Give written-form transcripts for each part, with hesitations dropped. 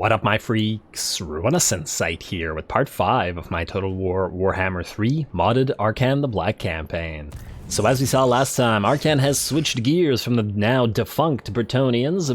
What up, my freaks? RuinousInsight here with part 5 of my Total Warhammer 3 modded Arkhan the Black campaign. So as we saw last time, Arkhan has switched gears from the now defunct Bretonnians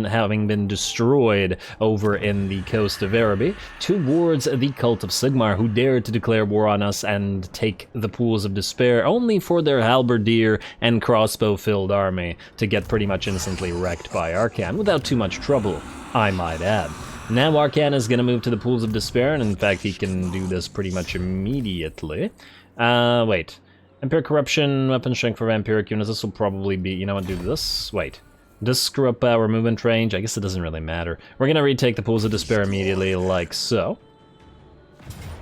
having been destroyed over in the coast of Araby towards the cult of Sigmar, who dared to declare war on us and take the pools of despair only for their halberdier and crossbow-filled army to get pretty much instantly wrecked by Arkhan without too much trouble, I might add. Now Arkhan is going to move to the pools of despair, and in fact he can do this pretty much immediately. Wait. Empiric Corruption, Weapon Strength for Vampiric units, this will probably be, you know what, do this? Wait. Does screw up our movement range? I guess it doesn't really matter. We're gonna retake the Pools of Despair immediately, like so.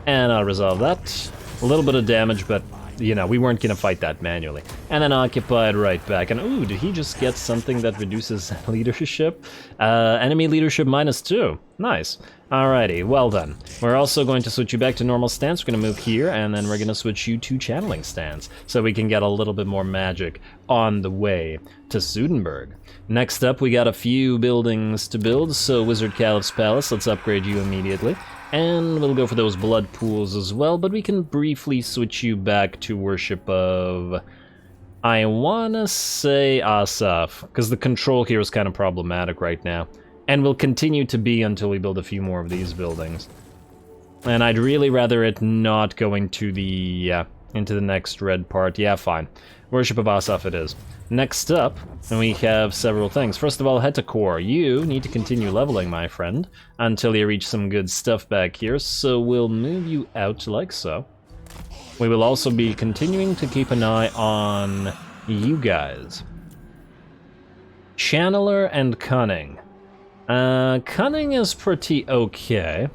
And I'll resolve that. A little bit of damage, but, you know, we weren't gonna fight that manually. And then Occupied right back. And ooh, did he just get something that reduces leadership? Enemy leadership -2. Nice. Alrighty, well then. We're also going to switch you back to normal stance. We're going to move here, and then we're going to switch you to channeling stance, so we can get a little bit more magic on the way to Sudenburg. Next up, we got a few buildings to build, so Wizard Caliph's Palace, let's upgrade you immediately. And we'll go for those blood pools as well, but we can briefly switch you back to worship of... I wanna say Asaf, because the control here is kind of problematic right now. And will continue to be until we build a few more of these buildings. And I'd really rather it not going to the, into the next red part. Yeah, fine. Worship of Asaf it is. Next up, we have several things. First of all, head to core. You need to continue leveling, my friend, until you reach some good stuff back here, so we'll move you out like so. We will also be continuing to keep an eye on you guys. Channeler and Cunning. Cunning is pretty okay.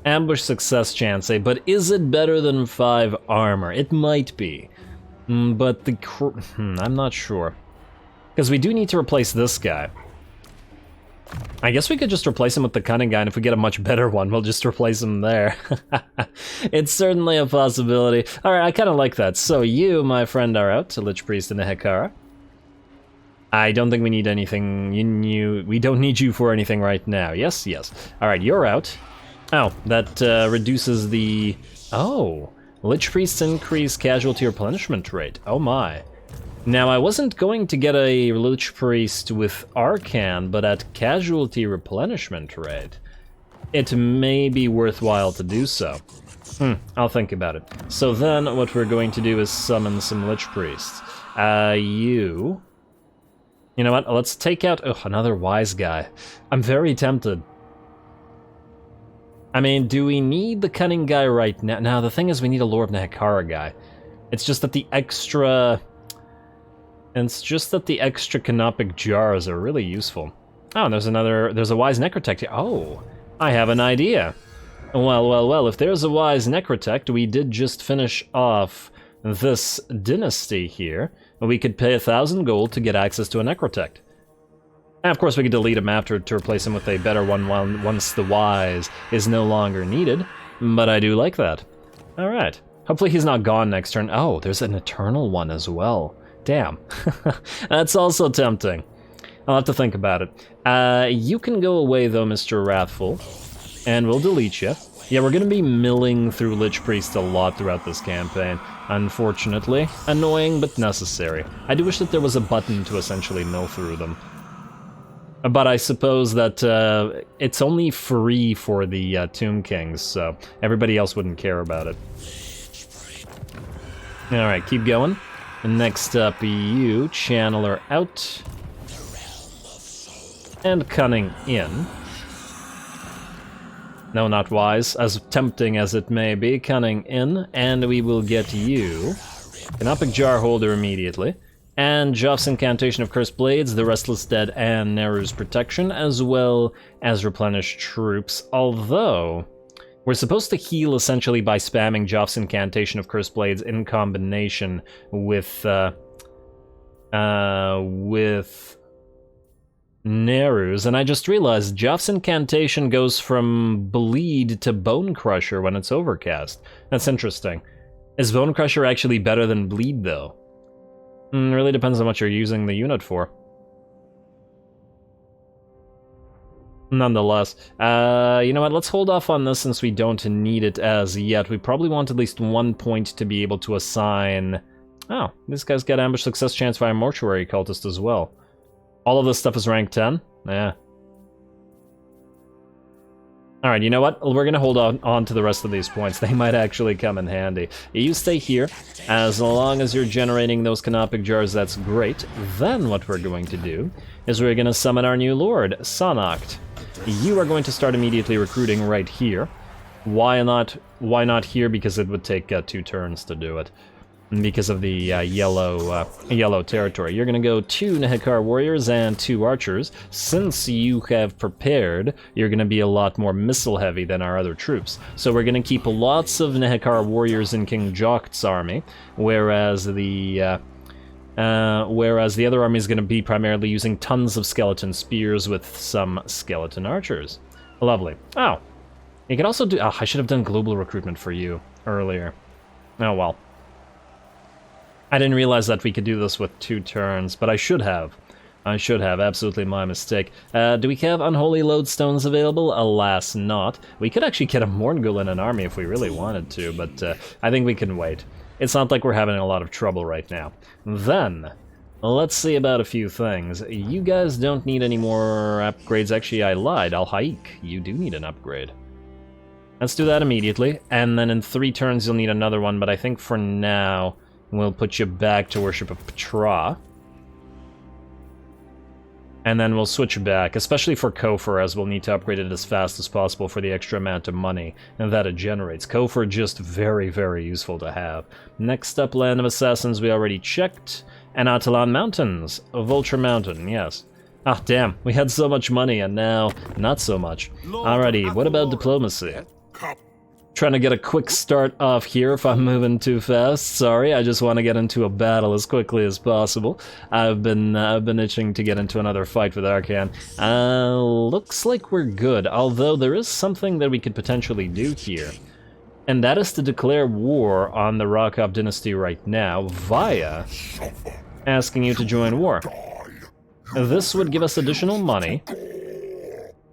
Ambush success chance, but is it better than 5 armor? It might be. But the I'm not sure. Because we do need to replace this guy. I guess we could just replace him with the Cunning guy, and if we get a much better one, we'll just replace him there. It's certainly a possibility. Alright, I kind of like that. So you, my friend, are out to Lich Priest and the Hekara. I don't think we need anything. We don't need you for anything right now. Yes, yes. All right, you're out. Oh, that reduces the... Oh, Lich Priests increase casualty replenishment rate. Oh my. Now, I wasn't going to get a Lich Priest with Arkhan, but at casualty replenishment rate, it may be worthwhile to do so. I'll think about it. So then, what we're going to do is summon some Lich Priests. You know what, let's take out another wise guy. I'm very tempted. I mean, do we need the Cunning guy right now? Now, the thing is, we need a Lord of Nehekara guy. It's just that the extra... canopic jars are really useful. Oh, there's a wise Necrotect here. Oh, I have an idea. Well, if there's a wise Necrotect, we did just finish off this dynasty here. We could pay 1,000 gold to get access to a Necrotect. And of course we could delete him after to replace him with a better one once the wise is no longer needed, but I do like that. Alright, hopefully he's not gone next turn. Oh, there's an eternal one as well. Damn, that's also tempting. I'll have to think about it. You can go away though, Mr. Wrathful, and we'll delete you. Yeah, we're gonna be milling through Lich Priest a lot throughout this campaign. Unfortunately. Annoying, but necessary. I do wish that there was a button to essentially mill through them. But I suppose that it's only free for the Tomb Kings, so everybody else wouldn't care about it. Alright, keep going. Next up, you, Channeler out. And Cunning in. No, not wise. As tempting as it may be, Cunning in, and we will get you Canopic Jar Holder immediately, and Joff's Incantation of Cursed Blades, the Restless Dead, and Neru's Protection, as well as Replenish Troops, although we're supposed to heal essentially by spamming Joff's Incantation of Cursed Blades in combination with Neru's, and I just realized Joff's Incantation goes from Bleed to Bone Crusher when it's overcast. That's interesting. Is Bone Crusher actually better than Bleed, though? Really depends on what you're using the unit for. Nonetheless, you know what, let's hold off on this since we don't need it as yet. We probably want at least 1 point to be able to assign... Oh, this guy's got ambush success chance via mortuary cultist as well. All of this stuff is rank 10? Yeah. Alright, you know what? We're gonna hold on to the rest of these points. They might actually come in handy. You stay here. As long as you're generating those canopic jars, that's great. Then what we're going to do is we're gonna summon our new lord, Sanacht. You are going to start immediately recruiting right here. Why not here? Because it would take 2 turns to do it. Because of the yellow territory. You're gonna go 2 Nehekar warriors and 2 archers. Since you have prepared, you're gonna be a lot more missile heavy than our other troops. So we're gonna keep lots of Nehekar warriors in King Jokt's army, whereas the other army is gonna be primarily using tons of skeleton spears with some skeleton archers. Lovely. Oh, you can also do... Oh, I should have done global recruitment for you earlier. Oh well. I didn't realize that we could do this with 2 turns, but I should have. Absolutely my mistake. Do we have unholy lodestones available? Alas, not. We could actually get a Morngul in an army if we really wanted to, but I think we can wait. It's not like we're having a lot of trouble right now. Then, let's see about a few things. You guys don't need any more upgrades. Actually, I lied. Al-Haik, you do need an upgrade. Let's do that immediately, and then in 3 turns you'll need another one, but I think for now... we'll put you back to Worship of Petra. And then we'll switch back, especially for Kofur, as we'll need to upgrade it as fast as possible for the extra amount of money that it generates. Kofur just very, very useful to have. Next up, Land of Assassins we already checked. And Atalan Mountains. Vulture Mountain, yes. Ah, damn, we had so much money and now not so much. Alrighty, what about diplomacy? Trying to get a quick start off here if I'm moving too fast. Sorry, I just want to get into a battle as quickly as possible. I've been itching to get into another fight with Arkhan. Looks like we're good, although there is something that we could potentially do here. And that is to declare war on the Rakov dynasty right now via asking you to join war. This would give us additional money.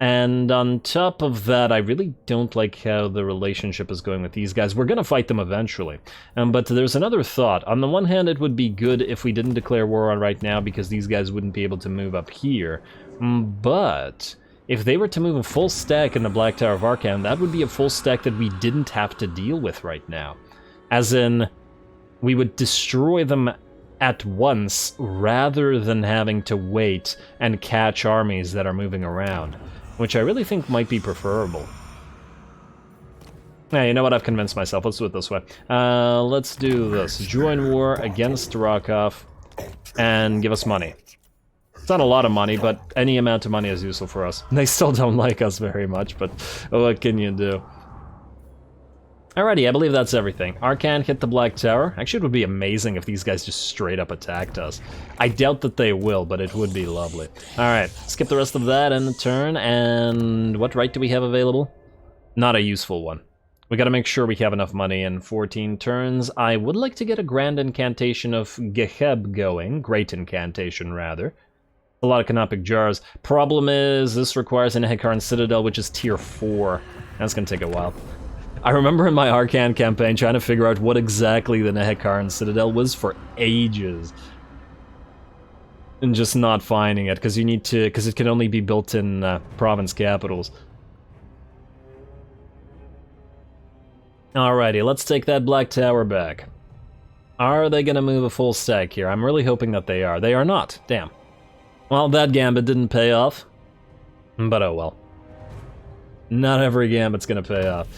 And on top of that, I really don't like how the relationship is going with these guys. We're gonna fight them eventually. But there's another thought. On the one hand, it would be good if we didn't declare war on right now because these guys wouldn't be able to move up here. But if they were to move a full stack in the Black Tower of Arkhan, that would be a full stack that we didn't have to deal with right now. As in, we would destroy them at once rather than having to wait and catch armies that are moving around. Which I really think might be preferable. Yeah, you know what? I've convinced myself. Let's do it this way. Let's do this. Join war against Rakov and give us money. It's not a lot of money, but any amount of money is useful for us. They still don't like us very much, but what can you do? Alrighty, I believe that's everything. Arkhan hit the Black Tower. Actually, it would be amazing if these guys just straight up attacked us. I doubt that they will, but it would be lovely. Alright, skip the rest of that in the turn, and what right do we have available? Not a useful one. We gotta make sure we have enough money in 14 turns. I would like to get a Grand Incantation of Geheb going. Great Incantation, rather. A lot of canopic jars. Problem is, this requires an Nehekaran Citadel, which is tier 4. That's gonna take a while. I remember in my Arkhan campaign trying to figure out what exactly the Nehekaran Citadel was for ages. And just not finding it, because it can only be built in province capitals. Alrighty, let's take that Black Tower back. Are they gonna move a full stack here? I'm really hoping that they are. They are not, damn. Well, that gambit didn't pay off. But oh well. Not every gambit's gonna pay off.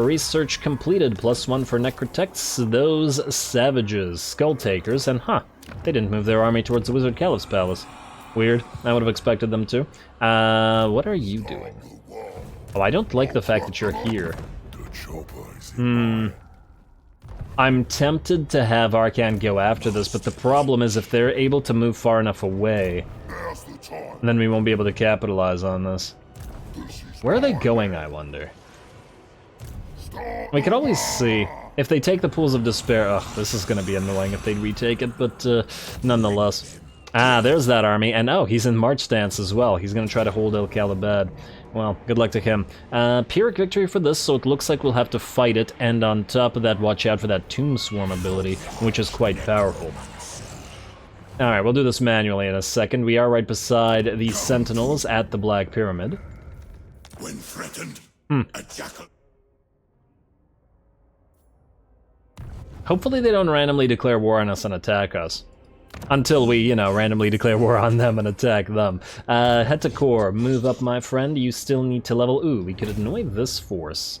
Research completed, +1 for Necrotects, those savages, Skull Takers, and they didn't move their army towards the Wizard Caliph's palace. Weird, I would have expected them to. What are you doing? Oh, I don't like the fact that you're here. I'm tempted to have Arkhan go after this, but the problem is if they're able to move far enough away, then we won't be able to capitalize on this. Where are they going, I wonder? We can always see. If they take the Pools of Despair... Ugh, this is gonna be annoying if they retake it, but nonetheless. Ah, there's that army, and oh, he's in march stance as well. He's gonna try to hold El Calabad. Well, good luck to him. Pyrrhic victory for this, so it looks like we'll have to fight it, and on top of that, watch out for that Tomb Swarm ability, which is quite powerful. Alright, we'll do this manually in a second. We are right beside the Sentinels at the Black Pyramid. When threatened, a jackal. Hopefully they don't randomly declare war on us and attack us. Until we, you know, randomly declare war on them and attack them. Head to core, move up, my friend. You still need to level. Ooh, we could annoy this force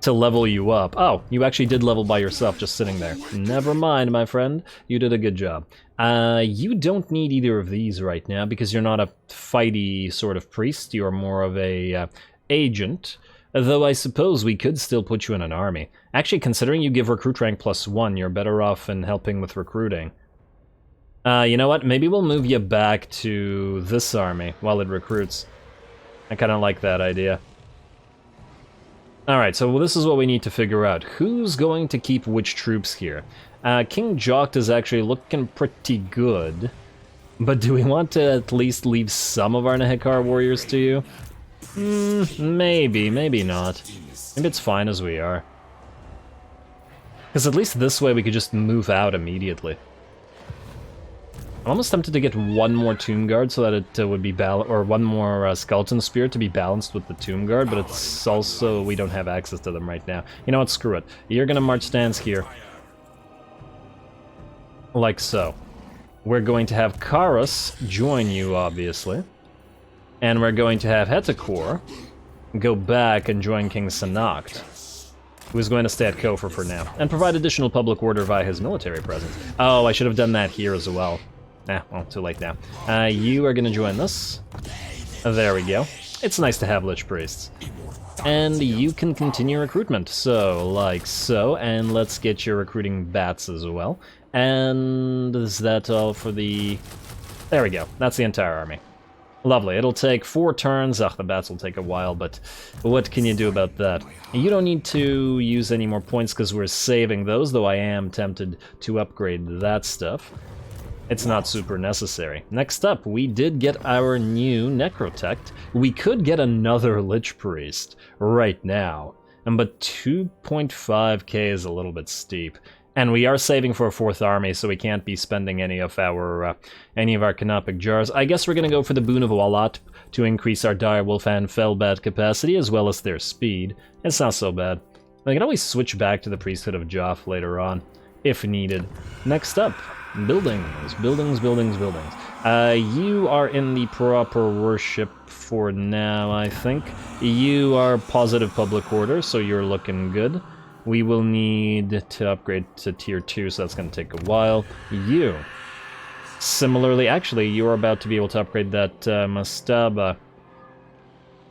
to level you up. Oh, you actually did level by yourself just sitting there. Never mind, my friend. You did a good job. You don't need either of these right now because you're not a fighty sort of priest. You're more of a agent. Though I suppose we could still put you in an army. Actually, considering you give recruit rank +1, you're better off in helping with recruiting. You know what? Maybe we'll move you back to this army while it recruits. I kind of like that idea. Alright, so this is what we need to figure out. Who's going to keep which troops here? King Jokt is actually looking pretty good. But do we want to at least leave some of our Nehekar warriors to you? Maybe, maybe not. Maybe it's fine as we are. Because at least this way we could just move out immediately. I'm almost tempted to get one more Tomb Guard so that it would be or one more Skeleton Spear to be balanced with the Tomb Guard, but it's also, we don't have access to them right now. You know what, screw it. You're gonna march stance here. Like so. We're going to have Karas join you, obviously. And we're going to have Hetakor go back and join King Sanakt, who is going to stay at Kofor for now, and provide additional public order via his military presence. Oh, I should have done that here as well. Well, too late now. You are going to join this. There we go. It's nice to have Lich Priests. And you can continue recruitment, so, like so, and let's get your recruiting bats as well. And is that all for the... There we go, that's the entire army. Lovely, it'll take 4 turns. Ugh, the bats will take a while, but what can you do about that? You don't need to use any more points because we're saving those, though I am tempted to upgrade that stuff. It's not super necessary. Next up, we did get our new Necrotect. We could get another Lich Priest right now, but 2.5k is a little bit steep. And we are saving for a 4th army, so we can't be spending any of our canopic jars. I guess we're gonna go for the Boon of Walat to increase our Direwolf and Fellbat capacity, as well as their speed. It's not so bad. I can always switch back to the Priesthood of Joff later on, if needed. Next up, buildings, buildings, buildings, buildings. You are in the proper worship for now, I think. You are positive public order, so you're looking good. We will need to upgrade to tier 2, so that's going to take a while. You. Similarly, actually, you are about to be able to upgrade that Mastaba.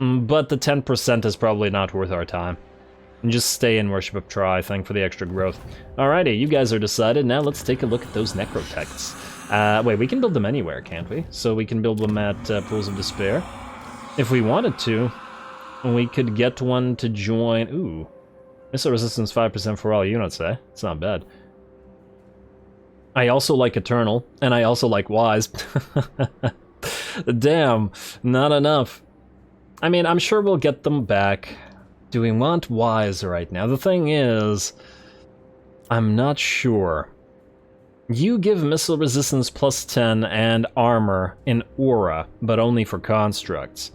But the 10% is probably not worth our time. Just stay in Worship of Tra, I think, for the extra growth. Alrighty, you guys are decided. Now let's take a look at those Necrotects. Wait, we can build them anywhere, can't we? So we can build them at Pools of Despair. If we wanted to, we could get one to join... Ooh. Missile resistance 5% for all units, eh? It's not bad. I also like Eternal, and I also like Wise. Damn, not enough. I mean, I'm sure we'll get them back. Do we want Wise right now? The thing is, I'm not sure. You give missile resistance +10 and armor in Aura, but only for constructs.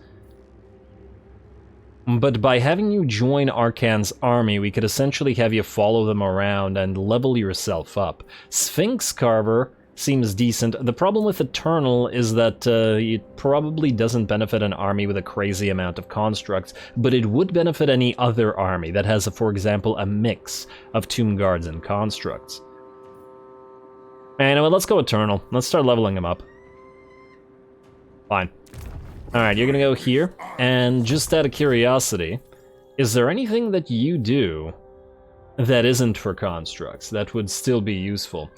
But by having you join Arkhan's army, we could essentially have you follow them around and level yourself up. Sphinx Carver seems decent. The problem with Eternal is that it probably doesn't benefit an army with a crazy amount of constructs, but it would benefit any other army that has, for example, a mix of Tomb Guards and constructs. Anyway, let's go Eternal. Let's start leveling them up. Fine. Alright, you're gonna go here, and just out of curiosity, is there anything that you do that isn't for constructs that would still be useful?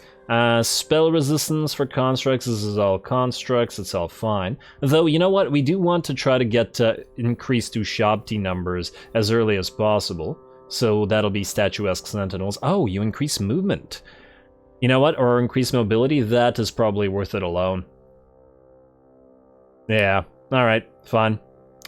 Spell resistance for constructs, this is all constructs, it's all fine. Though, you know what, we do want to try to get increased Ushabti numbers as early as possible, so that'll be Statuesque Sentinels. Oh, you increase movement. You know what, or increase mobility, that is probably worth it alone. Yeah, alright, fine.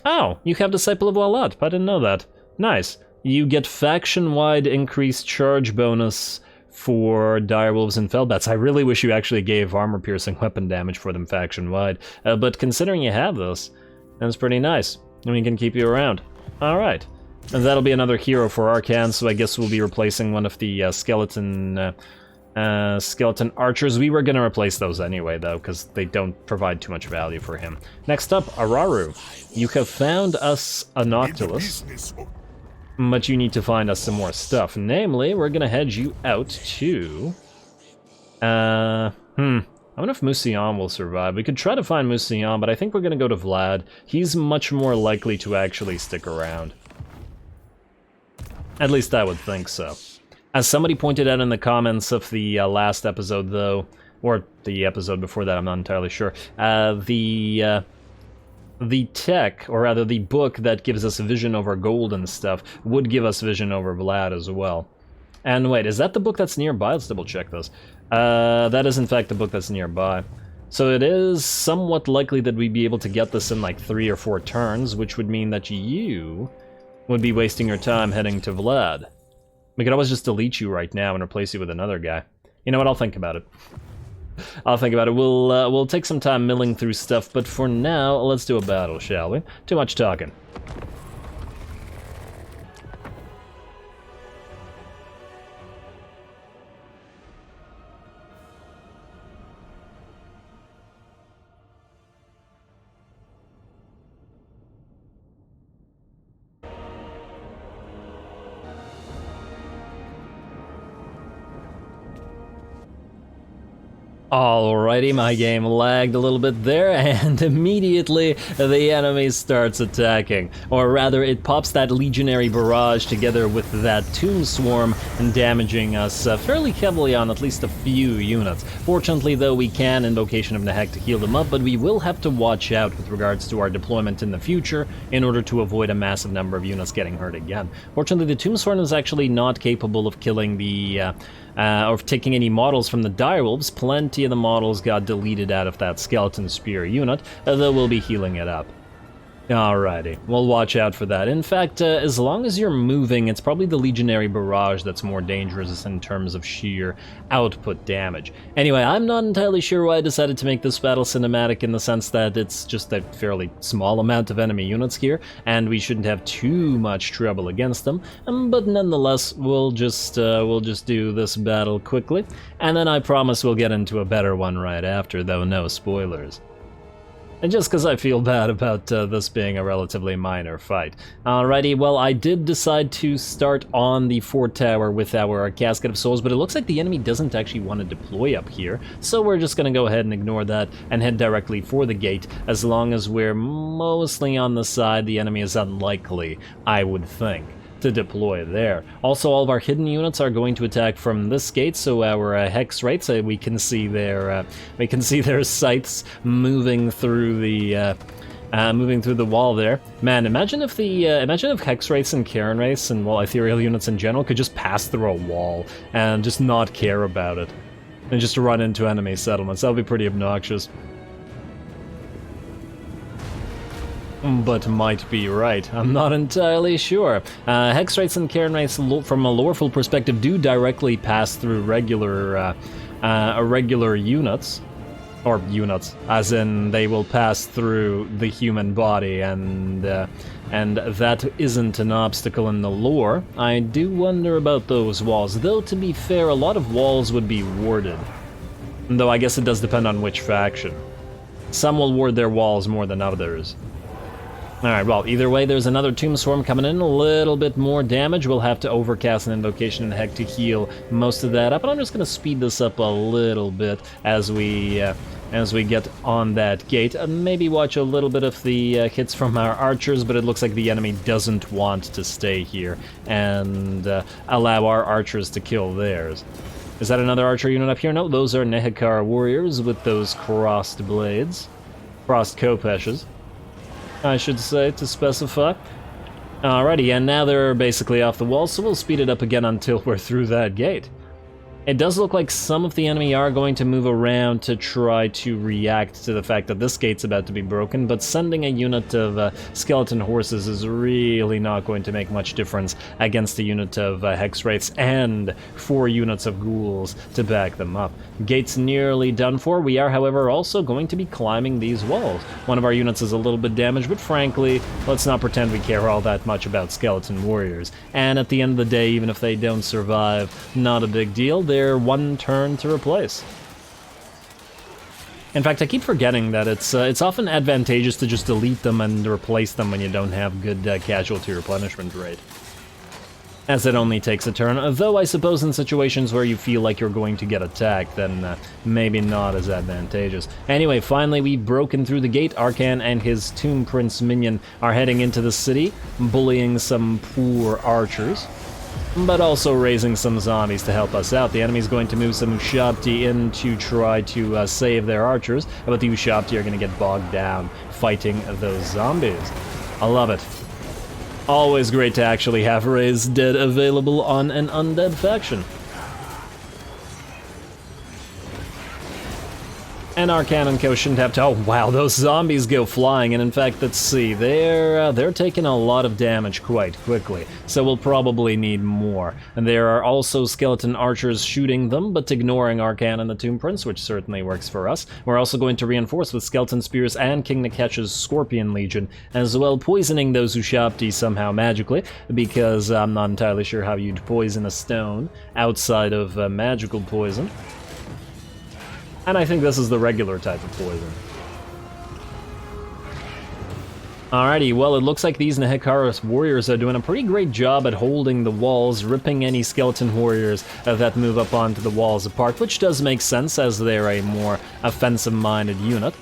Oh, you have Disciple of Walat. I didn't know that. Nice. You get faction-wide increased charge bonus for direwolves and fellbats. I really wish you actually gave armor-piercing weapon damage for them faction-wide, but considering you have this, that's pretty nice, and we can keep you around. Alright, and that'll be another hero for Arkhan, so I guess we'll be replacing one of the skeleton archers. We were gonna replace those anyway, though, because they don't provide too much value for him. Next up, Araru. You have found us a Noctilus, but you need to find us some more stuff. Namely, we're gonna head you out to... I wonder if Musion will survive. We could try to find Musion, but I think we're gonna go to Vlad. He's much more likely to actually stick around. At least I would think so. As somebody pointed out in the comments of the last episode, though, or the episode before that, I'm not entirely sure, the tech, or rather the book that gives us vision over gold and stuff, would give us vision over Vlad as well. And wait, is that the book that's nearby? Let's double check this. That is in fact the book that's nearby. So it is somewhat likely that we'd be able to get this in like 3 or 4 turns, which would mean that you would be wasting your time heading to Vlad. We could always just delete you right now and replace you with another guy. You know what, I'll think about it. I'll think about it. We'll take some time milling through stuff, but for now, let's do a battle, shall we? Too much talking. Alrighty, my game lagged a little bit there, and immediately the enemy starts attacking. Or rather, it pops that legionary barrage together with that tomb swarm and damaging us fairly heavily on at least a few units. Fortunately, though, we can Invocation of Nahek to heal them up, but we will have to watch out with regards to our deployment in the future in order to avoid a massive number of units getting hurt again. Fortunately, the tomb swarm is actually not capable of killing the... or taking any models from the direwolves. Plenty of the models got deleted out of that skeleton spear unit, though we'll be healing it up. Alrighty, we'll watch out for that. In fact, as long as you're moving, it's probably the Legionary Barrage that's more dangerous in terms of sheer output damage. Anyway, I'm not entirely sure why I decided to make this battle cinematic in the sense that it's just a fairly small amount of enemy units here, and we shouldn't have too much trouble against them. But nonetheless, we'll just do this battle quickly, and then I promise we'll get into a better one right after, though no spoilers. And just because I feel bad about this being a relatively minor fight. Alrighty, well, I did decide to start on the fort tower with our Casket of Souls, but it looks like the enemy doesn't actually want to deploy up here, so we're just going to go ahead and ignore that and head directly for the gate. As long as we're mostly on the side, the enemy is unlikely, I would think, to deploy there. Also, all of our hidden units are going to attack from this gate, so our hex rates, we can see their sights moving through the wall there. Man, imagine if hex rates and Karen rates and, well, ethereal units in general could just pass through a wall and just not care about it and just run into enemy settlements. That would be pretty obnoxious. But might be right. I'm not entirely sure. Hex rates and Karen rates, from a loreful perspective, do directly pass through regular units, or units, as in they will pass through the human body, and that isn't an obstacle in the lore. I do wonder about those walls, though. To be fair, a lot of walls would be warded, though I guess it does depend on which faction. Some will ward their walls more than others. Alright, well, either way, there's another Tomb Swarm coming in, a little bit more damage. We'll have to overcast an Invocation in Heck to heal most of that up, and I'm just going to speed this up a little bit as we get on that gate. Maybe watch a little bit of the hits from our archers, but it looks like the enemy doesn't want to stay here and allow our archers to kill theirs. Is that another archer unit up here? No, those are Nehekar warriors with those crossed blades. Crossed kopeshes, I should say, to specify. Alrighty, and now they're basically off the wall, so we'll speed it up again until we're through that gate. It does look like some of the enemy are going to move around to try to react to the fact that this gate's about to be broken, but sending a unit of skeleton horses is really not going to make much difference against a unit of hex wraiths and 4 units of ghouls to back them up. Gate's nearly done for. We are, however, also going to be climbing these walls. One of our units is a little bit damaged, but frankly, let's not pretend we care all that much about skeleton warriors. And at the end of the day, even if they don't survive, not a big deal. They're 1 turn to replace. In fact, I keep forgetting that it's often advantageous to just delete them and replace them when you don't have good casualty replenishment rate, as it only takes a turn, though I suppose in situations where you feel like you're going to get attacked, then maybe not as advantageous. Anyway, finally we've broken through the gate. Arkhan and his Tomb Prince minion are heading into the city, bullying some poor archers, but also raising some zombies to help us out. The enemy's going to move some Ushabti in to try to save their archers, but the Ushabti are going to get bogged down fighting those zombies. I love it. Always great to actually have raised dead available on an undead faction. And Arkhan and Co shouldn't have to. Oh wow, those zombies go flying, and in fact, let's see, they're taking a lot of damage quite quickly, so we'll probably need more. And there are also skeleton archers shooting them, but ignoring Arkhan and the Tomb Prince, which certainly works for us. We're also going to reinforce with skeleton spears and King Nekesh's Scorpion Legion, as well poisoning those Ushabti somehow magically, because I'm not entirely sure how you'd poison a stone outside of magical poison. And I think this is the regular type of poison. Alrighty, well, it looks like these Nehekaros warriors are doing a pretty great job at holding the walls, ripping any skeleton warriors that move up onto the walls apart, which does make sense as they're a more offensive-minded unit.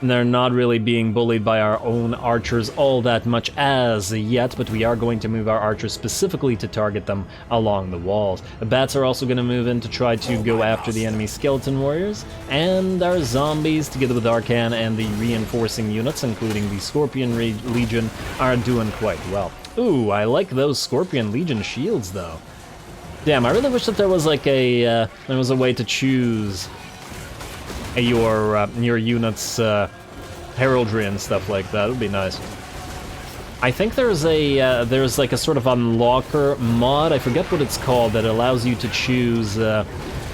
And they're not really being bullied by our own archers all that much as yet, but we are going to move our archers specifically to target them along the walls. The bats are also going to move in to try to go after the enemy skeleton warriors, and our zombies, together with Arkhan and the reinforcing units, including the Scorpion Legion, are doing quite well. Ooh, I like those Scorpion Legion shields, though. Damn, I really wish that there was like a way to choose your unit's heraldry and stuff like that. It would be nice. I think there's like a sort of unlocker mod, I forget what it's called, that allows you to choose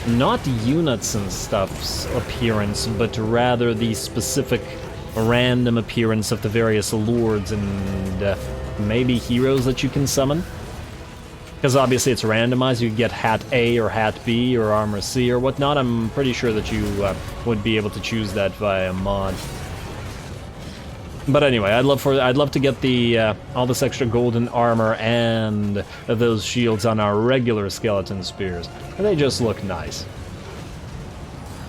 not units and stuff's appearance, but rather the specific random appearance of the various lords and maybe heroes that you can summon. Because obviously it's randomized, you get hat A or hat B or armor C or whatnot. I'm pretty sure that you would be able to choose that via mod. But anyway, I'd love to get the all this extra golden armor and those shields on our regular skeleton spears. They just look nice.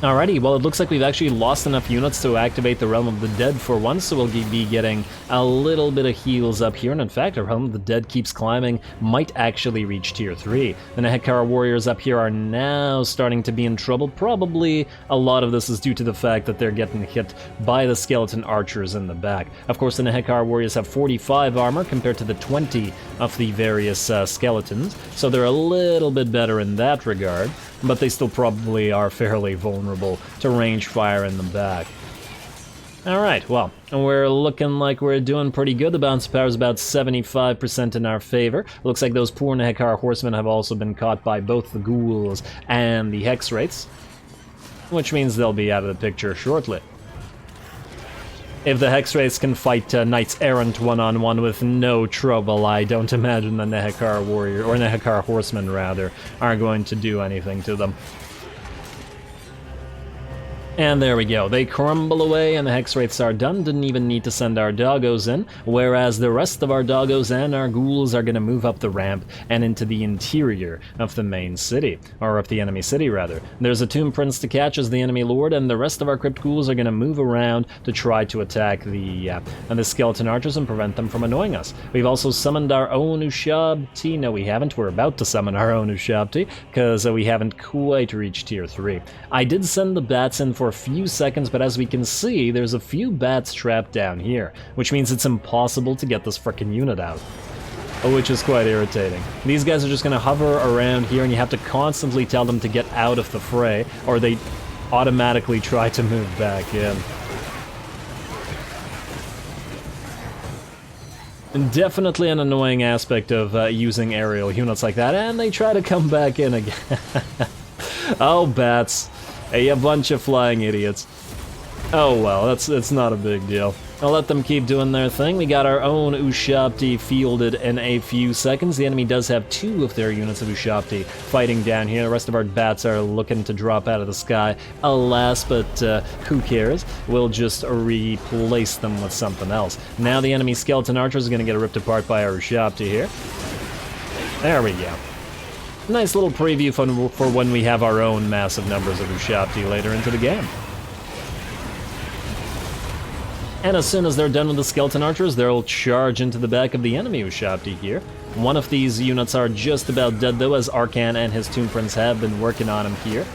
Alrighty, well, it looks like we've actually lost enough units to activate the Realm of the Dead for once, so we'll be getting a little bit of heals up here, and in fact, our Realm of the Dead keeps climbing, might actually reach Tier 3. The Nehekara warriors up here are now starting to be in trouble. Probably a lot of this is due to the fact that they're getting hit by the skeleton archers in the back. Of course, the Nehekara warriors have 45 armor compared to the 20 of the various skeletons, so they're a little bit better in that regard, but they still probably are fairly vulnerable to range fire in the back. Alright, well, we're looking like we're doing pretty good. The bounce power is about 75% in our favor. Looks like those poor Nehekara horsemen have also been caught by both the ghouls and the hex wraiths, which means they'll be out of the picture shortly. If the hex wraiths can fight knights errant one-on-one with no trouble, I don't imagine the Nehekara warrior, or Nehekara horsemen rather, are going to do anything to them. And there we go, they crumble away and the hex wraiths are done. Didn't even need to send our doggos in, whereas the rest of our doggos and our ghouls are going to move up the ramp and into the interior of the main city, or of the enemy city rather. There's a Tomb Prince to catch as the enemy lord, and the rest of our crypt ghouls are going to move around to try to attack the skeleton archers and prevent them from annoying us. We've also summoned our own Ushabti. No, we haven't. We're about to summon our own Ushabti, because we haven't quite reached Tier 3. I did send the bats in for a few seconds, but as we can see, there's a few bats trapped down here, which means it's impossible to get this frickin' unit out. which is quite irritating. These guys are just going to hover around here, and you have to constantly tell them to get out of the fray, or they automatically try to move back in. And definitely an annoying aspect of using aerial units like that, and they try to come back in again. Oh, bats. Hey, a bunch of flying idiots. Oh well, that's not a big deal. I'll let them keep doing their thing. We got our own Ushabti fielded in a few seconds. The enemy does have 2 of their units of Ushabti fighting down here. The rest of our bats are looking to drop out of the sky. Alas, but who cares? We'll just replace them with something else. Now the enemy skeleton archers are going to get ripped apart by our Ushabti here. There we go. Nice little preview for when we have our own massive numbers of Ushabti later into the game. And as soon as they're done with the skeleton archers, they'll charge into the back of the enemy Ushabti here. One of these units are just about dead though, as Arkhan and his Tomb Prince have been working on him here.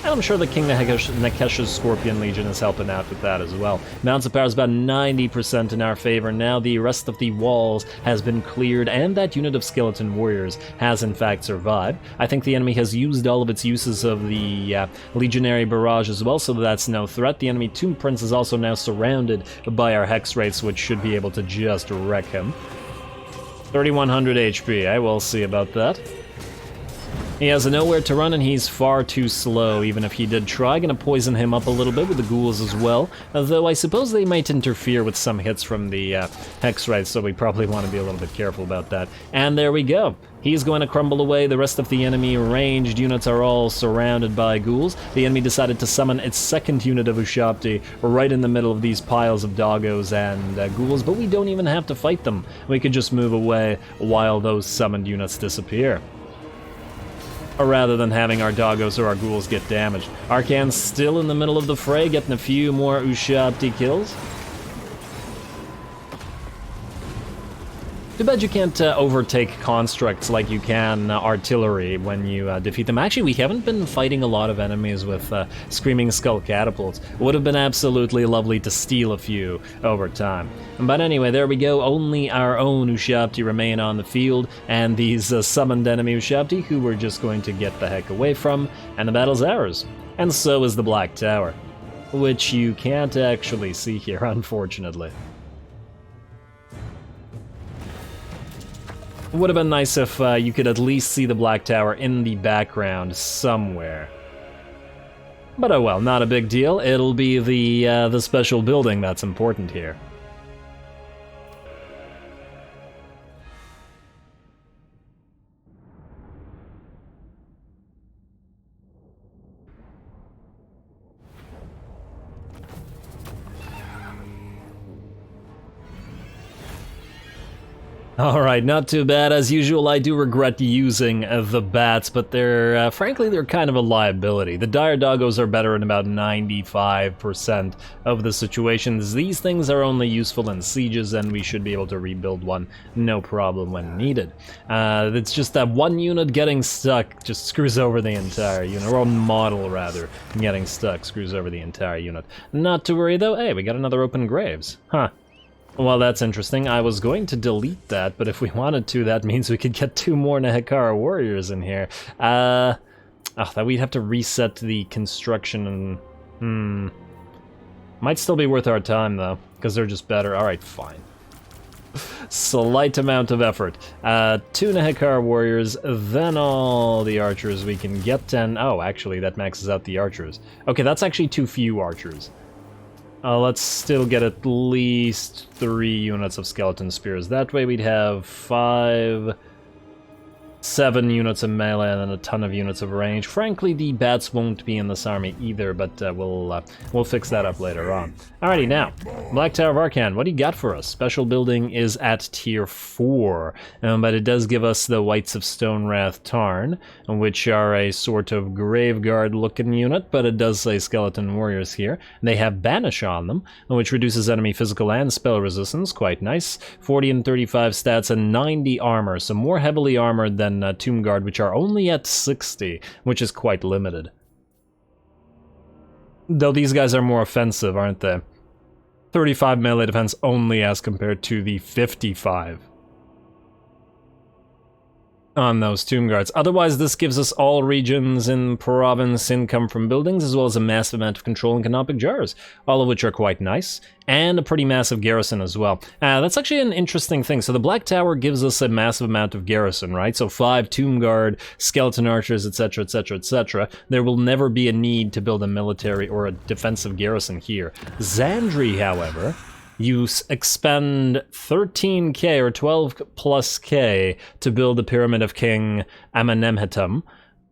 And I'm sure the King Nekesh's Scorpion Legion is helping out with that as well. Mounts of Power is about 90% in our favor. Now the rest of the walls has been cleared, and that unit of Skeleton Warriors has in fact survived. I think the enemy has used all of its uses of the Legionary Barrage as well, so that's no threat. The enemy Tomb Prince is also now surrounded by our Hex Wraiths, which should be able to just wreck him. 3100 HP, we'll see about that. He has nowhere to run, and he's far too slow, even if he did try. Gonna poison him up a little bit with the ghouls as well, though I suppose they might interfere with some hits from the Hex Wraiths, so we probably want to be a little bit careful about that. And there we go. He's going to crumble away. The rest of the enemy ranged units are all surrounded by ghouls. The enemy decided to summon its second unit of Ushabti right in the middle of these piles of doggos and ghouls, but we don't even have to fight them. We could just move away while those summoned units disappear, rather than having our doggos or our ghouls get damaged. Arkhan's still in the middle of the fray, getting a few more Ushabti kills. Too bad you can't overtake constructs like you can artillery when you defeat them. Actually, we haven't been fighting a lot of enemies with Screaming Skull catapults. Would have been absolutely lovely to steal a few over time. But anyway, there we go. Only our own Ushabti remain on the field, and these summoned enemy Ushabti, who we're just going to get the heck away from, and the battle's ours. And so is the Black Tower, which you can't actually see here, unfortunately. Would have been nice if you could at least see the Black Tower in the background somewhere. But oh well, not a big deal. It'll be the special building that's important here. Alright, not too bad. As usual, I do regret using the bats, but they're, frankly, they're kind of a liability. The dire doggos are better in about 95% of the situations. These things are only useful in sieges, and we should be able to rebuild one no problem when needed. It's just that one unit getting stuck just screws over the entire unit, or a model, rather, getting stuck screws over the entire unit. Not to worry, though. Hey, we got another open graves. Huh. Well, that's interesting. I was going to delete that, but if we wanted to, that means we could get 2 more Nehekara warriors in here. That we'd have to reset the construction and... Might still be worth our time, though, because they're just better. Alright, fine. Slight amount of effort. 2 Nehekara warriors, then all the archers we can get, and... Oh, actually, that maxes out the archers. Okay, that's actually too few archers. Let's still get at least 3 units of skeleton spears. That way we'd have 7 units of melee and then a ton of units of range. Frankly, the bats won't be in this army either, but we'll fix that up later on. Alrighty, now, Black Tower of Arkhan, what do you got for us? Special building is at tier 4, but it does give us the Whites of Stonewrath Tarn, which are a sort of Graveguard-looking unit, but it does say Skeleton Warriors here. They have Banish on them, which reduces enemy physical and spell resistance, quite nice. 40 and 35 stats and 90 armor, so more heavily armored than Tomb Guard, which are only at 60, which is quite limited. Though these guys are more offensive, aren't they? 35 melee defense only as compared to the 55. on those tomb guards. Otherwise, this gives us all regions in province income from buildings, as well as a massive amount of control in canopic jars, all of which are quite nice, and a pretty massive garrison as well. That's actually an interesting thing. So the Black Tower gives us a massive amount of garrison, right? So 5 tomb guard, skeleton archers, etc, etc, etc. There will never be a need to build a military or a defensive garrison here. Zandri, however, you expend 13k or 12 plus k to build the Pyramid of King Amenemhetem,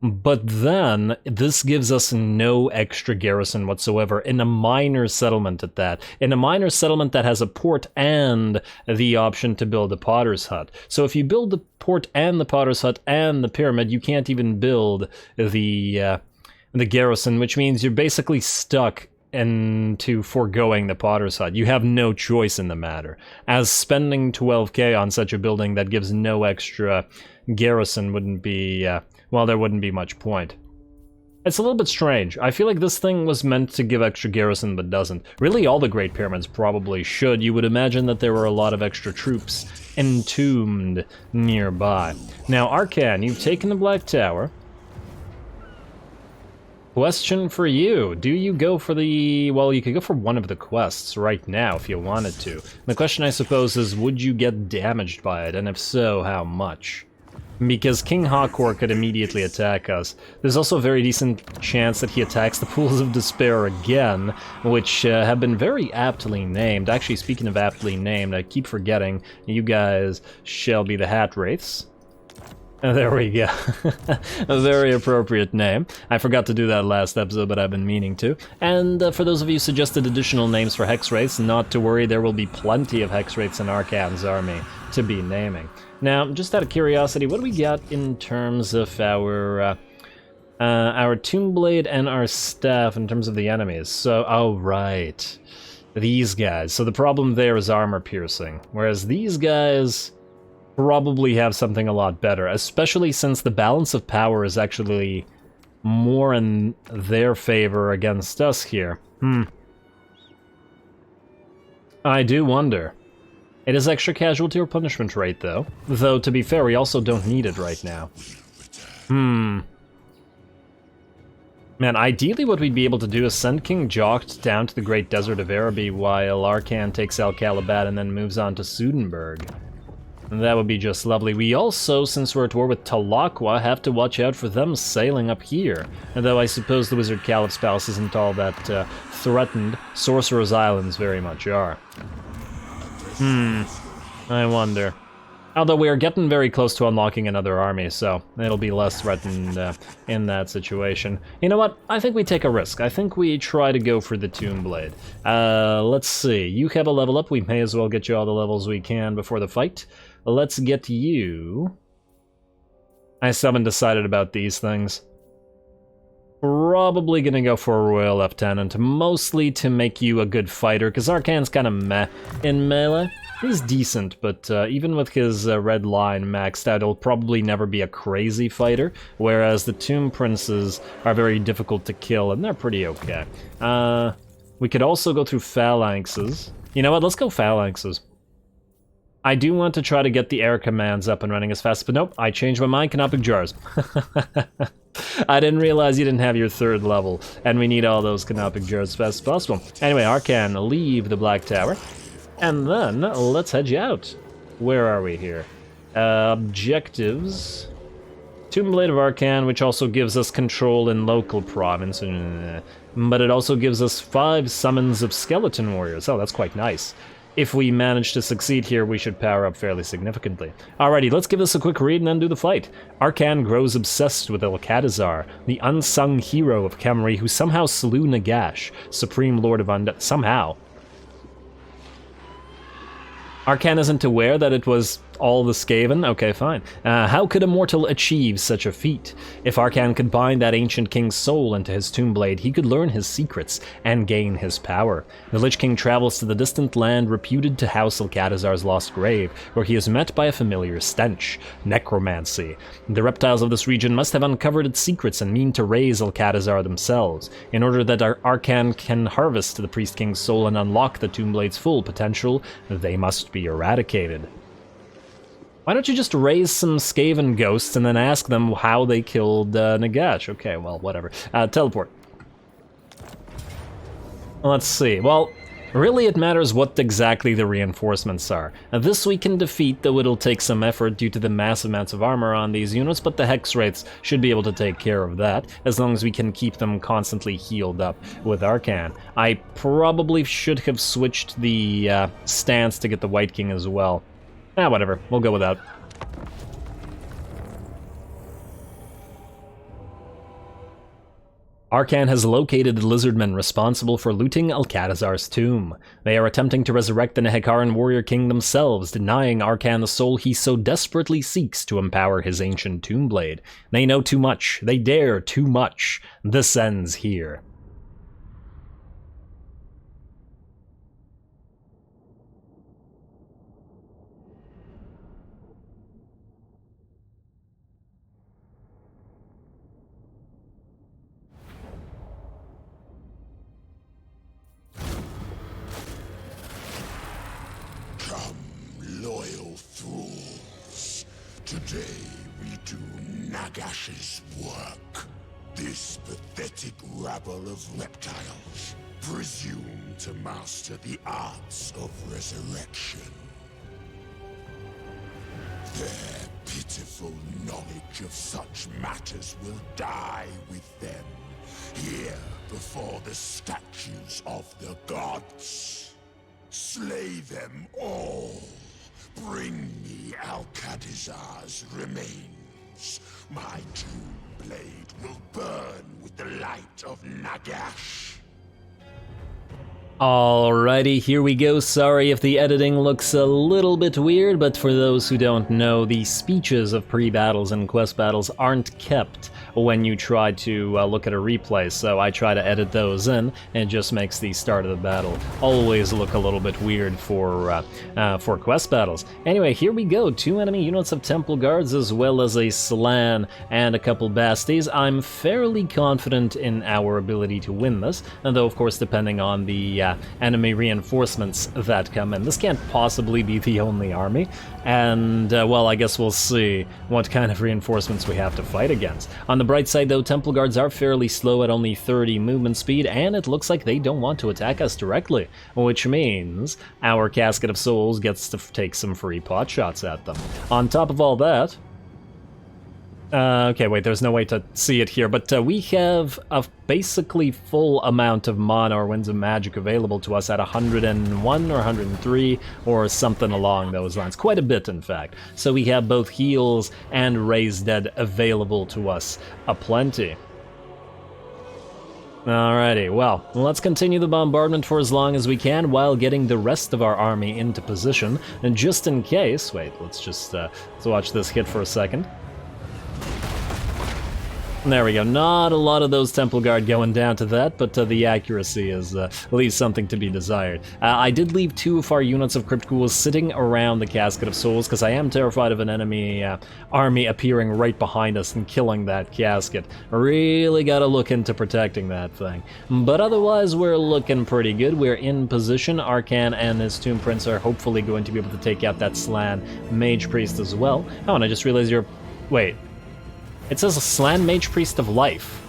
but then this gives us no extra garrison whatsoever in a minor settlement at that. In a minor settlement that has a port and the option to build a potter's hut. So if you build the port and the potter's hut and the pyramid, you can't even build the garrison, which means you're basically stuck into foregoing the potter's hut. You have no choice in the matter, as spending 12k on such a building that gives no extra garrison wouldn't be, well, there wouldn't be much point. It's a little bit strange. I feel like this thing was meant to give extra garrison but doesn't. Really, all the Great Pyramids probably should. You would imagine that there were a lot of extra troops entombed nearby. Now, Arkhan, you've taken the Black Tower. Question for you. Do you go for the... Well, you could go for one of the quests right now if you wanted to. The question, I suppose, is would you get damaged by it? And if so, how much? Because King Hakor could immediately attack us. There's also a very decent chance that he attacks the Pools of Despair again, which have been very aptly named. Actually, speaking of aptly named, I keep forgetting, you guys shall be the Hat Wraiths. There we go. A very appropriate name. I forgot to do that last episode, but I've been meaning to. And for those of you who suggested additional names for Hex Wraiths, not to worry, there will be plenty of Hex Wraiths in Arkhan's army to be naming. Now, just out of curiosity, what do we got in terms of our Tomb Blade and our Staff in terms of the enemies? So, oh right, these guys. So the problem there is armor piercing, whereas these guys probably have something a lot better, especially since the balance of power is actually more in their favor against us here. I do wonder. It is extra casualty or punishment rate, though. Though, to be fair, we also don't need it right now. Man, ideally what we'd be able to do is send King Jocht down to the Great Desert of Araby while Arkhan takes El Kalabat and then moves on to Sudenburg. And that would be just lovely. We also, since we're at war with Talakwa, have to watch out for them sailing up here. Though I suppose the Wizard Caliph's Palace isn't all that threatened. Sorcerer's Islands very much are. I wonder. Although we are getting very close to unlocking another army, so it'll be less threatened in that situation. You know what? I think we take a risk. I think we try to go for the Tomb Blade. Let's see. You have a level up. We may as well get you all the levels we can before the fight. Let's get you... I still haven't decided about these things. Probably gonna go for a Royal Lieutenant, mostly to make you a good fighter, because Arkhan's kind of meh in melee. He's decent, but even with his red line maxed out, he'll probably never be a crazy fighter, whereas the Tomb Princes are very difficult to kill, and they're pretty okay. We could also go through Phalanxes. You know what, let's go Phalanxes. I do want to try to get the air commands up and running as fast, but nope, I changed my mind, Canopic Jars. I didn't realize you didn't have your 3rd level, and we need all those Canopic Jars as fast as possible. Anyway, Arkhan, leave the Black Tower, and then let's head you out. Where are we here? Objectives. Tomb Blade of Arkhan, which also gives us control in local province, but it also gives us 5 summons of skeleton warriors. Oh, that's quite nice. If we manage to succeed here, we should power up fairly significantly. Alrighty, let's give this a quick read and then do the fight. Arkhan grows obsessed with El-Kadazar, the unsung hero of Khemri who somehow slew Nagash, Supreme Lord of Undeath. Somehow. Arkhan isn't aware that it was all the Skaven? Okay, fine. How could a mortal achieve such a feat? If Arkhan could bind that ancient king's soul into his Tomb Blade, he could learn his secrets and gain his power. The Lich King travels to the distant land reputed to house El-Kadazar's lost grave, where he is met by a familiar stench, necromancy. The reptiles of this region must have uncovered its secrets and mean to raise El-Kadazar themselves. In order that Arkhan can harvest the Priest King's soul and unlock the Tomb Blade's full potential, they must be eradicated. Why don't you just raise some Skaven ghosts and then ask them how they killed Nagash? Okay, well, whatever. Teleport. Let's see. Well, really it matters what exactly the reinforcements are. Now, this we can defeat, though it'll take some effort due to the massive amounts of armor on these units, but the hex rates should be able to take care of that, as long as we can keep them constantly healed up with Arkhan. I probably should have switched the stance to get the White King as well. Whatever, we'll go with that. Arkhan has located the lizardmen responsible for looting Alcatazar's tomb. They are attempting to resurrect the Nehekaran warrior king themselves, denying Arkhan the soul he so desperately seeks to empower his ancient tomb blade. They know too much. They dare too much. This ends here. Today we do Nagash's work. This pathetic rabble of reptiles presume to master the arts of resurrection. Their pitiful knowledge of such matters will die with them, here before the statues of the gods. Slay them all. Bring me Alcatazar's remains. My tomb blade will burn with the light of Nagash. Alrighty, here we go. Sorry if the editing looks a little bit weird, but for those who don't know, the speeches of pre-battles and quest battles aren't kept when you try to look at a replay, so I try to edit those in, and it just makes the start of the battle always look a little bit weird for quest battles. Anyway, here we go. 2 enemy units of Temple Guards, as well as a Slan and a couple Basties. I'm fairly confident in our ability to win this, though of course depending on the enemy reinforcements that come in. This can't possibly be the only army, and well, I guess we'll see what kind of reinforcements we have to fight against. On the bright side though, Temple Guards are fairly slow at only 30 movement speed, and it looks like they don't want to attack us directly, which means our Casket of Souls gets to take some free pot shots at them. On top of all that, okay, wait, there's no way to see it here, but we have a basically full amount of mana or Winds of Magic available to us at 101 or 103 or something along those lines. Quite a bit, in fact. So we have both heals and Raise Dead available to us aplenty. Alrighty, well, let's continue the bombardment for as long as we can while getting the rest of our army into position. And just in case, wait, let's just let's watch this hit for a second. There we go. Not a lot of those Temple Guard going down to that, but the accuracy is leaves something to be desired. I did leave 2 of our units of Crypt Ghouls sitting around the Casket of Souls, because I am terrified of an enemy army appearing right behind us and killing that casket. Really gotta look into protecting that thing. But otherwise, we're looking pretty good. We're in position. Arkhan and his Tomb Prince are hopefully going to be able to take out that Slan Mage Priest as well. Oh, and I just realized you're... Wait. It says a Slan Mage Priest of Life.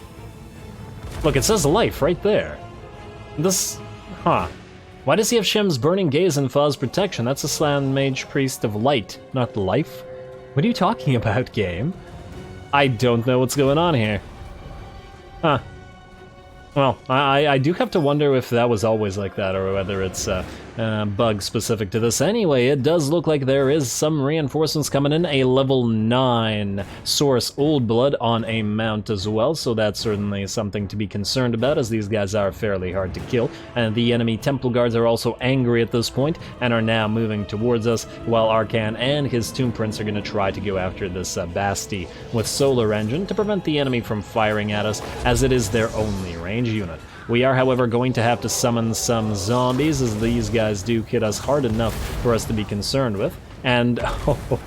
Look, it says life right there. This... Huh. Why does he have Shem's Burning Gaze and Fa's Protection? That's a Slan Mage Priest of Light, not life. What are you talking about, game? I don't know what's going on here. Huh. Well, I do have to wonder if that was always like that, or whether it's a bug specific to this. Anyway, it does look like there is some reinforcements coming in. A level 9 Source Old Blood on a mount as well, so that's certainly something to be concerned about, as these guys are fairly hard to kill. And the enemy Temple Guards are also angry at this point, and are now moving towards us, while Arkhan and his Tomb Prince are going to try to go after this Bastie with Solar Engine to prevent the enemy from firing at us, as it is their only range unit. We are, however, going to have to summon some zombies, as these guys do hit us hard enough for us to be concerned with. And, oh,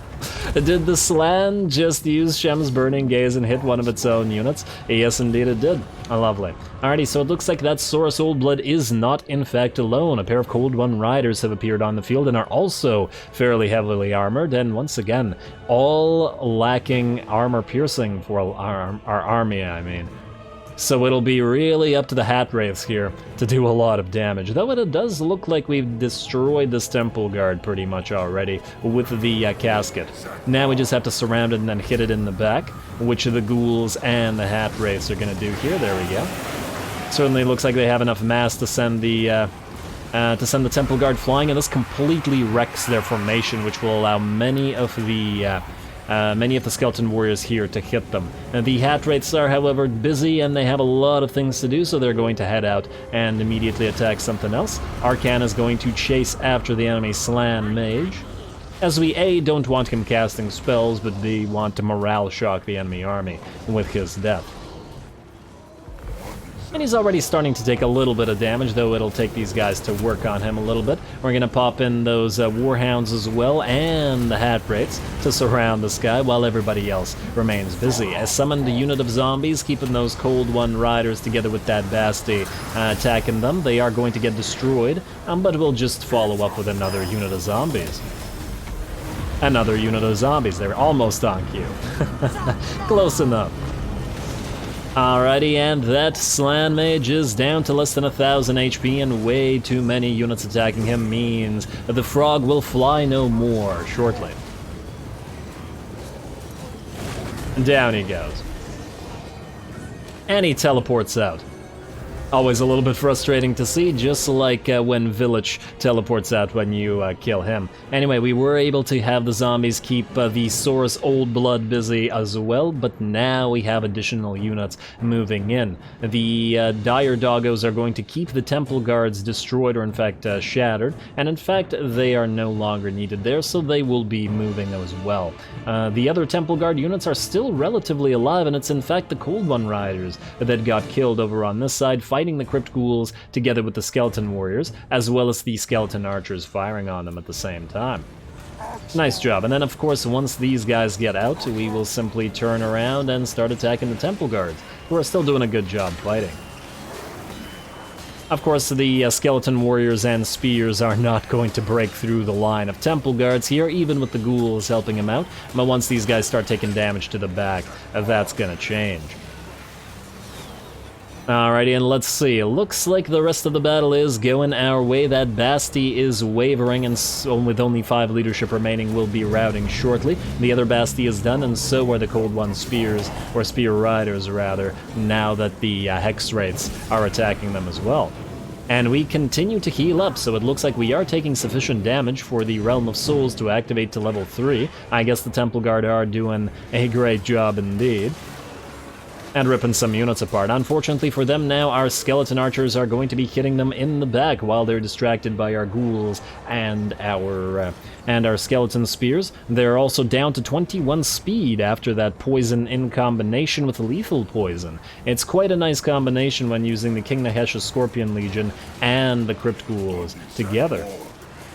Did the Slan just use Shem's Burning Gaze and hit one of its own units? Yes, indeed it did. Lovely. Alrighty, so it looks like that Saurus Oldblood is not in fact alone. A pair of Cold One Riders have appeared on the field and are also fairly heavily armored, and once again, all lacking armor piercing for our army, I mean. So it'll be really up to the Hat Wraiths here to do a lot of damage, though it does look like we've destroyed this Temple Guard pretty much already with the casket. Now we just have to surround it and then hit it in the back, which the Ghouls and the Hat Wraiths are going to do here. There we go. Certainly looks like they have enough mass to send the Temple Guard flying, and this completely wrecks their formation, which will allow many of the Skeleton Warriors here to hit them. The Hat Wraiths are, however, busy, and they have a lot of things to do, so they're going to head out and immediately attack something else. Arkhan is going to chase after the enemy Slan Mage, as we A, don't want him casting spells, but B, want to morale shock the enemy army with his death. And he's already starting to take a little bit of damage, though it'll take these guys to work on him a little bit. We're going to pop in those Warhounds as well, and the Hat Wraiths to surround this guy while everybody else remains busy. I summoned a unit of zombies, keeping those Cold One Riders together with that bestie attacking them. They are going to get destroyed, but we'll just follow up with another unit of zombies. Another unit of zombies. They're almost on cue. Close enough. Alrighty, and that Slan Mage is down to less than 1,000 HP, and way too many units attacking him means that the frog will fly no more shortly. And down he goes. And he teleports out. Always a little bit frustrating to see, just like when Village teleports out when you kill him. Anyway, we were able to have the zombies keep the Saurus Oldblood busy as well, but now we have additional units moving in. The Dire Doggos are going to keep the Temple Guards destroyed, or in fact shattered, and in fact they are no longer needed there, so they will be moving as well. The other Temple Guard units are still relatively alive, and it's in fact the Cold One Riders that got killed over on this side, fighting the Crypt Ghouls together with the Skeleton Warriors, as well as the Skeleton Archers firing on them at the same time. Nice job. And then, of course, once these guys get out, we will simply turn around and start attacking the Temple Guards, who are still doing a good job fighting. Of course, the Skeleton Warriors and Spears are not going to break through the line of Temple Guards here, even with the Ghouls helping them out, but once these guys start taking damage to the back, that's gonna change. Alrighty, and let's see. It looks like the rest of the battle is going our way. That Bestie is wavering, and so with only 5 leadership remaining, will be routing shortly. The other Bestie is done, and so are the Cold One Spears, or Spear Riders rather, now that the Hex Wraiths are attacking them as well. And we continue to heal up, so it looks like we are taking sufficient damage for the Realm of Souls to activate to level 3. I guess the Temple Guard are doing a great job indeed. And ripping some units apart. Unfortunately for them now, our Skeleton Archers are going to be hitting them in the back while they're distracted by our Ghouls and our Skeleton Spears. They're also down to 21 speed after that poison in combination with lethal poison. It's quite a nice combination when using the King Nahesh's Scorpion Legion and the Crypt Ghouls together.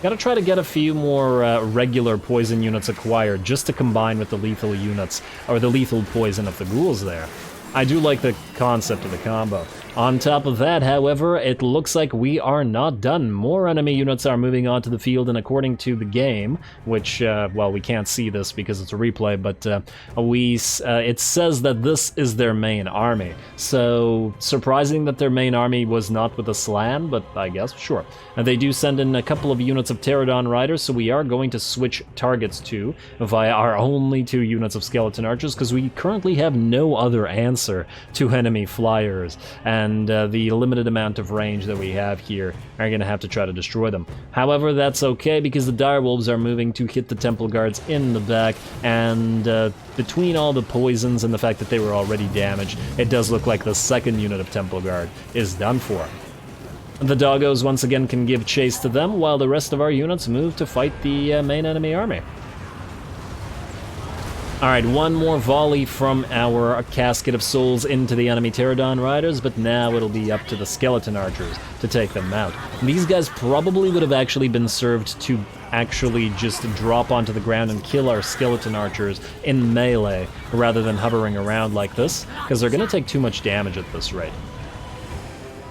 Gotta try to get a few more regular poison units acquired just to combine with the lethal units, or the lethal poison of the Ghouls there. I do like the concept of the combo. On top of that, however, it looks like we are not done. More enemy units are moving onto the field, and according to the game, which, well, we can't see this because it's a replay, but it says that this is their main army. So, surprising that their main army was not with a Slan, but I guess, sure. And they do send in a couple of units of Pterodon Riders, so we are going to switch targets to via our only 2 units of Skeleton Archers, because we currently have no other answer to enemy flyers, and the limited amount of range that we have here are going to have to try to destroy them. However, that's okay, because the Direwolves are moving to hit the Temple Guards in the back, and between all the poisons and the fact that they were already damaged, it does look like the second unit of Temple Guard is done for. The Doggos once again can give chase to them, while the rest of our units move to fight the main enemy army. Alright, one more volley from our Casket of Souls into the enemy Pterodon Riders, but now it'll be up to the Skeleton Archers to take them out. These guys probably would have actually been served to actually just drop onto the ground and kill our skeleton archers in melee rather than hovering around like this, because they're going to take too much damage at this rate.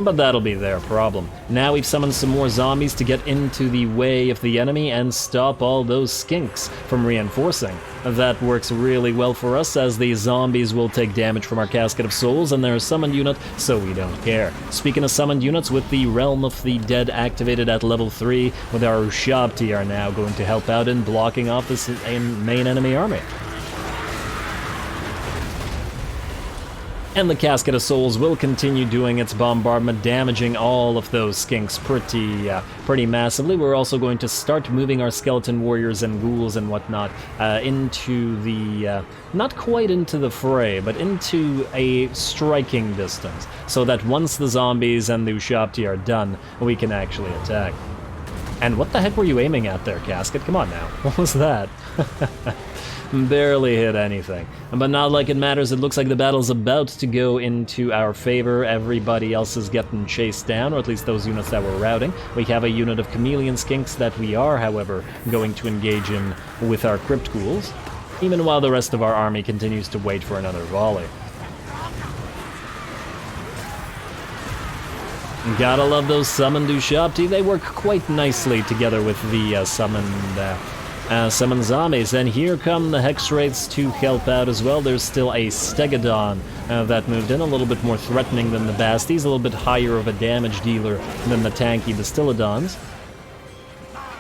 But that'll be their problem. Now we've summoned some more zombies to get into the way of the enemy and stop all those skinks from reinforcing. That works really well for us, as the zombies will take damage from our Casket of Souls, and they're a summoned unit, so we don't care. Speaking of summoned units, with the Realm of the Dead activated at level 3, with our Ushabti are now going to help out in blocking off this main enemy army. And the Casket of Souls will continue doing its bombardment, damaging all of those skinks pretty massively. We're also going to start moving our skeleton warriors and ghouls and whatnot into the, not quite into the fray, but into a striking distance, so that once the zombies and the Ushabti are done, we can actually attack. And what the heck were you aiming at there, Casket? Come on now. What was that? Barely hit anything. But not like it matters, it looks like the battle's about to go into our favor. Everybody else is getting chased down, or at least those units that we're routing. We have a unit of chameleon skinks that we are, however, going to engage in with our crypt ghouls, even while the rest of our army continues to wait for another volley. Gotta love those summoned Ushabti. They work quite nicely together with the summoned zombies, and here come the Hex Wraiths to help out as well. There's still a Stegodon that moved in, a little bit more threatening than the Basties, a little bit higher of a damage dealer than the tanky Bastillodons.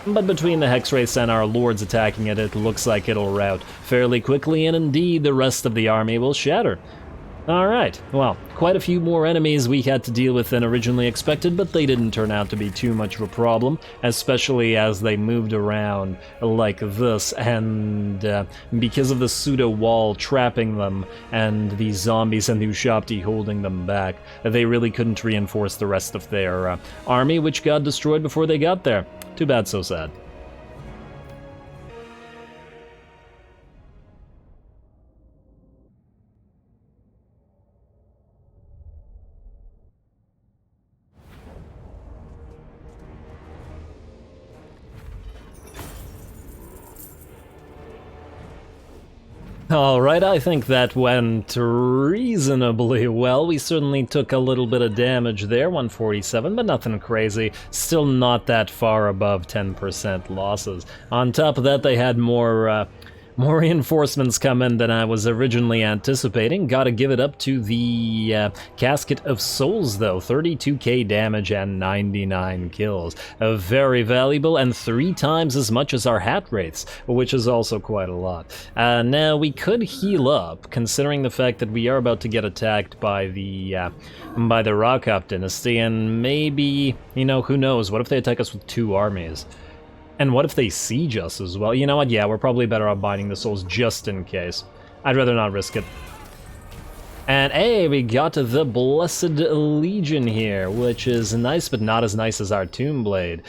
But between the Hex Wraiths and our Lords attacking it, it looks like it'll rout fairly quickly, and indeed the rest of the army will shatter. Alright, well, quite a few more enemies we had to deal with than originally expected, but they didn't turn out to be too much of a problem, especially as they moved around like this, and because of the pseudo-wall trapping them, and the zombies and the Ushabti holding them back, they really couldn't reinforce the rest of their army, which got destroyed before they got there. Too bad, so sad. Alright, I think that went reasonably well. We certainly took a little bit of damage there, 147, but nothing crazy. Still not that far above 10% losses. On top of that, they had more reinforcements come in than I was originally anticipating. Gotta give it up to the Casket of Souls, though. 32k damage and 99 kills. Very valuable, and 3 times as much as our Hat Wraiths, which is also quite a lot. Now, we could heal up, considering the fact that we are about to get attacked by the Rock-Up Dynasty, and maybe, you know, who knows, what if they attack us with 2 armies? And what if they siege us as well? You know what, yeah, we're probably better off binding the souls just in case. I'd rather not risk it. And hey, we got the Blessed Legion here, which is nice, but not as nice as our Tomb Blade.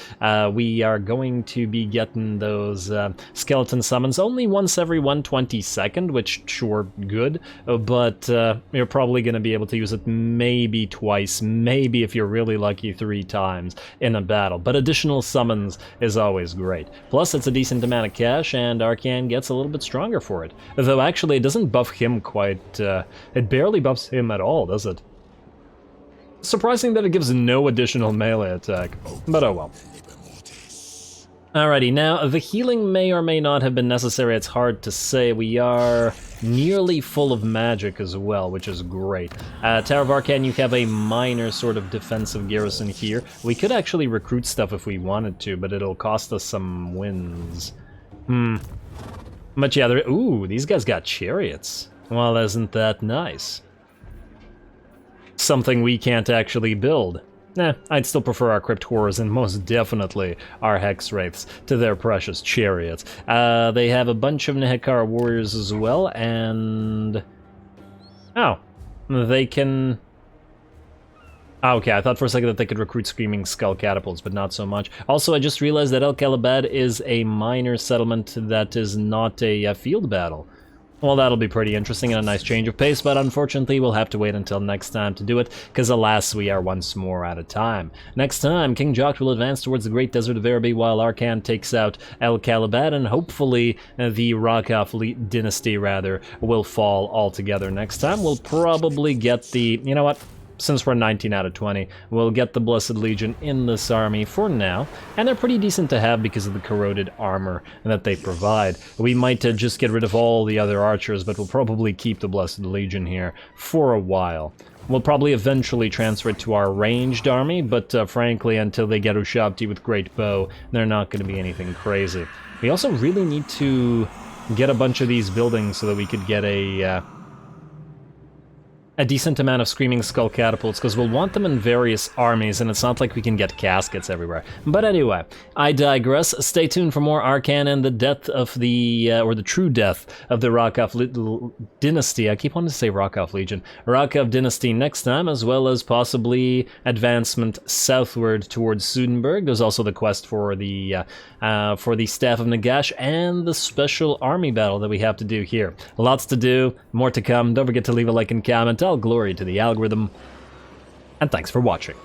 We are going to be getting those skeleton summons only once every 1/22nd, which, sure, good, but you're probably going to be able to use it maybe twice, maybe if you're really lucky 3 times in a battle. But additional summons is always great. Plus, it's a decent amount of cash, and Arkhan gets a little bit stronger for it. Though, actually, it doesn't buff him quite, it barely buffs him at all, does it? Surprising that it gives no additional melee attack, but oh well. Alrighty, now the healing may or may not have been necessary, it's hard to say. We are nearly full of magic as well, which is great. Tower of Arkhan, you have a minor sort of defensive garrison here. We could actually recruit stuff if we wanted to, but it'll cost us some wins. But yeah, ooh, these guys got chariots. Well, isn't that nice? Something we can't actually build. I'd still prefer our Crypt Horrors and most definitely our Hex Wraiths to their precious chariots. They have a bunch of Nehekar warriors as well, and... oh, they can... okay, I thought for a second that they could recruit Screaming Skull Catapults, but not so much. Also, I just realized that El Kalabad is a minor settlement that is not a field battle. Well, that'll be pretty interesting and a nice change of pace, but unfortunately we'll have to wait until next time to do it, because alas, we are once more out of time. Next time, King Jock will advance towards the Great Desert of Araby while Arkhan takes out El Calibat, and hopefully the Rakaf dynasty, will fall altogether. Next time, we'll probably get the... You know what? Since we're 19 out of 20, we'll get the Blessed Legion in this army for now, and they're pretty decent to have because of the corroded armor that they provide. We might just get rid of all the other archers, but we'll probably keep the Blessed Legion here for a while. We'll probably eventually transfer it to our ranged army, but frankly, until they get Ushabti with Great Bow, they're not going to be anything crazy. We also really need to get a bunch of these buildings so that we could get a decent amount of Screaming Skull catapults, because we'll want them in various armies, and it's not like we can get caskets everywhere. But anyway, I digress. Stay tuned for more Arkhan and the death of the, or the true death of the Rakaf dynasty. I keep wanting to say Rakaf Legion. Rakaf dynasty next time, as well as possibly advancement southward towards Sudenburg. There's also the quest for the Staff of Nagash and the special army battle that we have to do here. Lots to do, more to come. Don't forget to leave a like and comment. All glory to the algorithm, and thanks for watching.